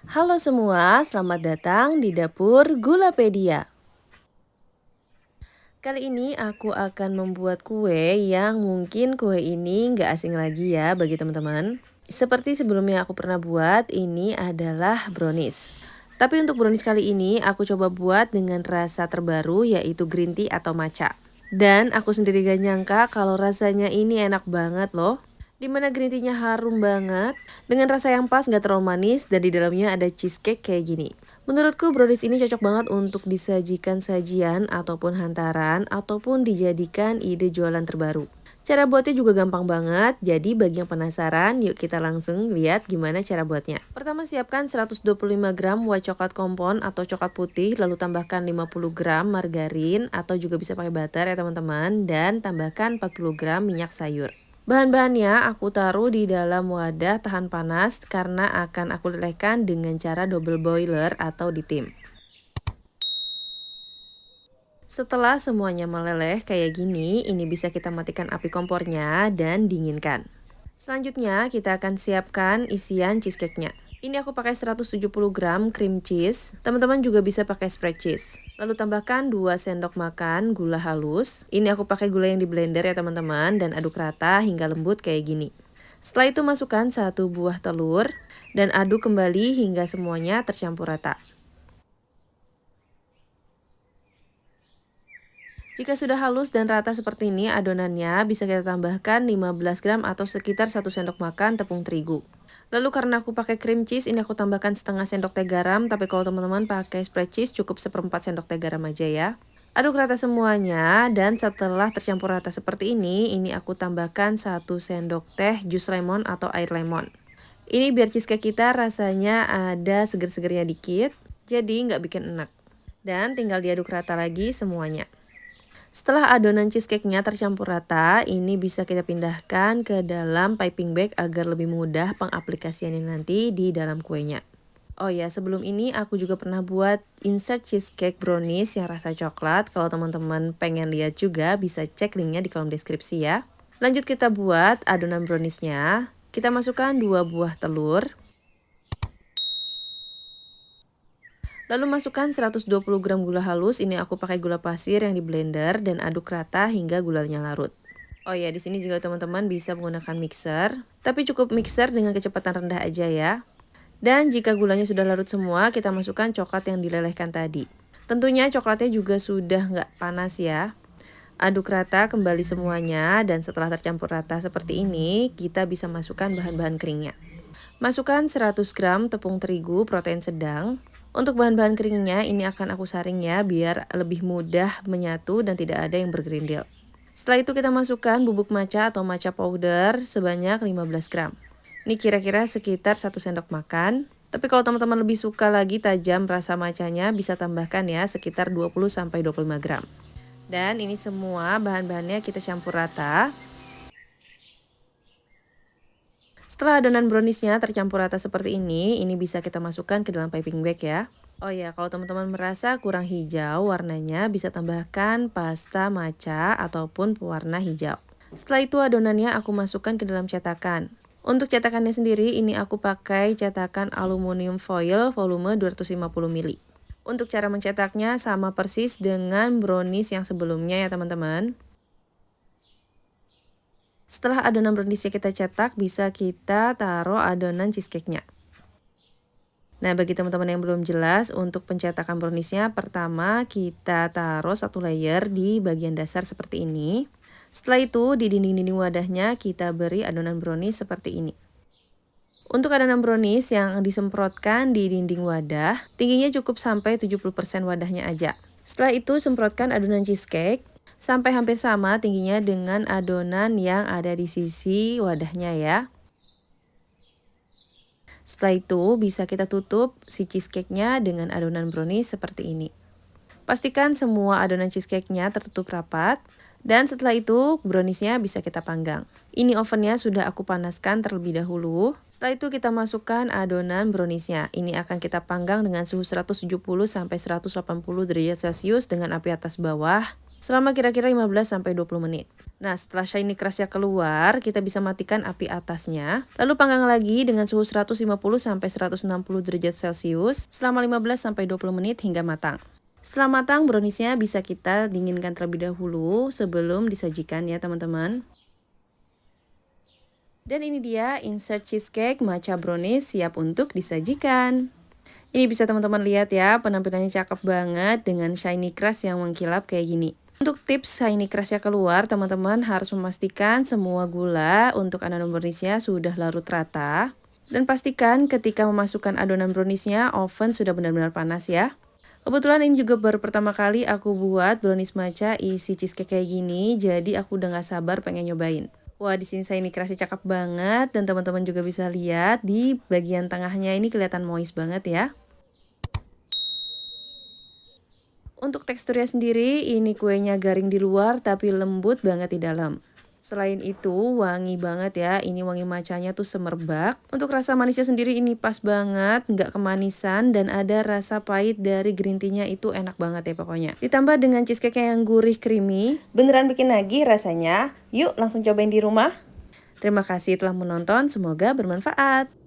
Halo semua, selamat datang di Dapur Gulapedia. Kali ini aku akan membuat kue yang mungkin kue ini nggak asing lagi ya bagi teman-teman. Seperti sebelumnya aku pernah buat, ini adalah brownies. Tapi untuk brownies kali ini aku coba buat dengan rasa terbaru yaitu green tea atau matcha. Dan aku sendiri gak nyangka kalau rasanya ini enak banget loh. Dimana green tea-nya harum banget, dengan rasa yang pas gak terlalu manis dan di dalamnya ada cheesecake kayak gini. Menurutku brownies ini cocok banget untuk disajikan sajian ataupun hantaran ataupun dijadikan ide jualan terbaru. Cara buatnya juga gampang banget, jadi bagi yang penasaran, yuk kita langsung lihat gimana cara buatnya. Pertama siapkan 125 gram white coklat kompon atau coklat putih, lalu tambahkan 50 gram margarin atau juga bisa pakai butter ya teman-teman, dan tambahkan 40 gram minyak sayur. Bahan-bahannya aku taruh di dalam wadah tahan panas karena akan aku lelehkan dengan cara double boiler atau ditim. Setelah semuanya meleleh kayak gini, ini bisa kita matikan api kompornya dan dinginkan. Selanjutnya kita akan siapkan isian cheesecake-nya. Ini aku pakai 170 gram cream cheese, teman-teman juga bisa pakai spread cheese. Lalu tambahkan 2 sendok makan gula halus. Ini aku pakai gula yang di blender ya teman-teman dan aduk rata hingga lembut kayak gini. Setelah itu masukkan 1 buah telur dan aduk kembali hingga semuanya tercampur rata. Jika sudah halus dan rata seperti ini adonannya, bisa kita tambahkan 15 gram atau sekitar 1 sendok makan tepung terigu. Lalu karena aku pakai cream cheese, ini aku tambahkan setengah sendok teh garam, tapi kalau teman-teman pakai spread cheese cukup 1/4 sendok teh garam aja ya. Aduk rata semuanya dan setelah tercampur rata seperti ini aku tambahkan 1 sendok teh jus lemon atau air lemon. Ini biar cheesecake kita rasanya ada seger-segernya dikit, jadi nggak bikin enak. Dan tinggal diaduk rata lagi semuanya. Setelah adonan cheesecake-nya tercampur rata, ini bisa kita pindahkan ke dalam piping bag agar lebih mudah pengaplikasiannya nanti di dalam kuenya. Oh ya, sebelum ini aku juga pernah buat insert cheesecake brownies yang rasa coklat. Kalau teman-teman pengen lihat juga bisa cek linknya di kolom deskripsi ya. Lanjut kita buat adonan browniesnya. Kita masukkan 2 buah telur. Lalu masukkan 120 gram gula halus, ini aku pakai gula pasir yang di blender dan aduk rata hingga gulanya larut. Oh ya, di sini juga teman-teman bisa menggunakan mixer, tapi cukup mixer dengan kecepatan rendah aja ya. Dan jika gulanya sudah larut semua, kita masukkan coklat yang dilelehkan tadi. Tentunya coklatnya juga sudah nggak panas ya. Aduk rata kembali semuanya dan setelah tercampur rata seperti ini, kita bisa masukkan bahan-bahan keringnya. Masukkan 100 gram tepung terigu protein sedang. Untuk bahan-bahan keringnya ini akan aku saring ya biar lebih mudah menyatu dan tidak ada yang bergerindil. Setelah itu kita masukkan bubuk matcha atau matcha powder sebanyak 15 gram. Ini kira-kira sekitar 1 sendok makan. Tapi kalau teman-teman lebih suka lagi tajam rasa matchanya bisa tambahkan ya sekitar 20-25 gram. Dan ini semua bahan-bahannya kita campur rata. Setelah adonan browniesnya tercampur rata seperti ini bisa kita masukkan ke dalam piping bag ya. Oh ya, kalau teman-teman merasa kurang hijau warnanya bisa tambahkan pasta matcha ataupun pewarna hijau. Setelah itu adonannya aku masukkan ke dalam cetakan. Untuk cetakannya sendiri ini aku pakai cetakan aluminium foil volume 250 ml. Untuk cara mencetaknya sama persis dengan brownies yang sebelumnya ya teman-teman. Setelah adonan browniesnya kita cetak, bisa kita taruh adonan cheesecake-nya. Nah, bagi teman-teman yang belum jelas, untuk pencetakan browniesnya, pertama kita taruh 1 layer di bagian dasar seperti ini. Setelah itu, di dinding-dinding wadahnya kita beri adonan brownies seperti ini. Untuk adonan brownies yang disemprotkan di dinding wadah, tingginya cukup sampai 70% wadahnya aja. Setelah itu, semprotkan adonan cheesecake sampai hampir sama tingginya dengan adonan yang ada di sisi wadahnya ya. Setelah itu bisa kita tutup si cheesecake-nya dengan adonan brownies seperti ini. Pastikan semua adonan cheesecake-nya tertutup rapat. Dan setelah itu browniesnya bisa kita panggang. Ini ovennya sudah aku panaskan terlebih dahulu. Setelah itu kita masukkan adonan browniesnya. Ini akan kita panggang dengan suhu 170-180 derajat Celcius dengan api atas bawah selama kira-kira 15-20 menit. Nah, setelah shiny crust-nya keluar, kita bisa matikan api atasnya. Lalu panggang lagi dengan suhu 150 sampai 160 derajat Celcius selama 15 sampai 20 menit hingga matang. Setelah matang, browniesnya bisa kita dinginkan terlebih dahulu sebelum disajikan ya teman-teman. Dan ini dia insert cheesecake matcha brownies siap untuk disajikan. Ini bisa teman-teman lihat ya, penampilannya cakep banget dengan shiny crust yang mengkilap kayak gini. Untuk tips shiny crust-nya keluar, teman-teman harus memastikan semua gula untuk adonan browniesnya sudah larut rata. Dan pastikan ketika memasukkan adonan browniesnya, oven sudah benar-benar panas ya. Kebetulan ini juga baru pertama kali aku buat brownies matcha isi cheesecake kayak gini, jadi aku udah gak sabar pengen nyobain. Wah, di sini shiny crust-nya cakep banget dan teman-teman juga bisa lihat di bagian tengahnya ini kelihatan moist banget ya. Untuk teksturnya sendiri, ini kuenya garing di luar tapi lembut banget di dalam. Selain itu, wangi banget ya. Ini wangi matchanya tuh semerbak. Untuk rasa manisnya sendiri ini pas banget, nggak kemanisan dan ada rasa pahit dari green tea-nya itu enak banget ya pokoknya. Ditambah dengan cheesecake yang gurih creamy, beneran bikin nagih rasanya. Yuk langsung cobain di rumah. Terima kasih telah menonton, semoga bermanfaat.